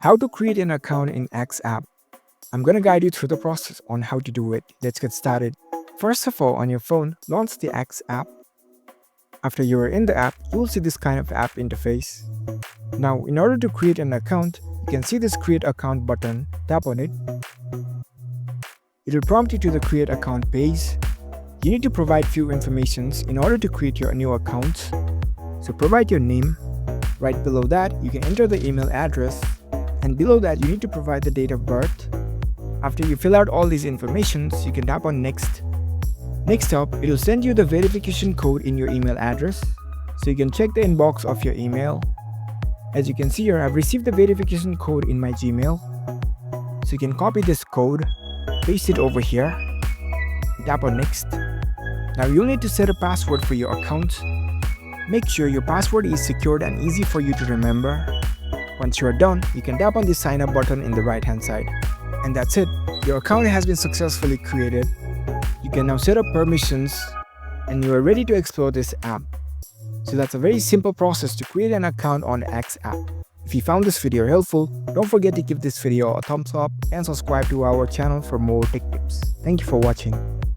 How to create an account in X app. I'm gonna guide you through the process on how to do it. Let's get started. First of all, on your phone, launch the X app. After you are in the app, you will see this kind of app interface. Now, in order to create an account, you can see this create account button. Tap on it. It will prompt you to the create account page. You need to provide few informations in order to create your new account. So provide your name. Right below that, you can enter the email address. And below that, you need to provide the date of birth. After you fill out all these informations, you can tap on next. Next up, it will send you the verification code in your email address. So you can check the inbox of your email. As you can see here, I've received the verification code in my Gmail. So you can copy this code, paste it over here, tap on next. Now you'll need to set a password for your account. Make sure your password is secured and easy for you to remember. Once you are done, you can tap on the sign up button in the right hand side. And that's it. Your account has been successfully created. You can now set up permissions and you are ready to explore this app. So that's a very simple process to create an account on X app. If you found this video helpful, don't forget to give this video a thumbs up and subscribe to our channel for more tech tips. Thank you for watching.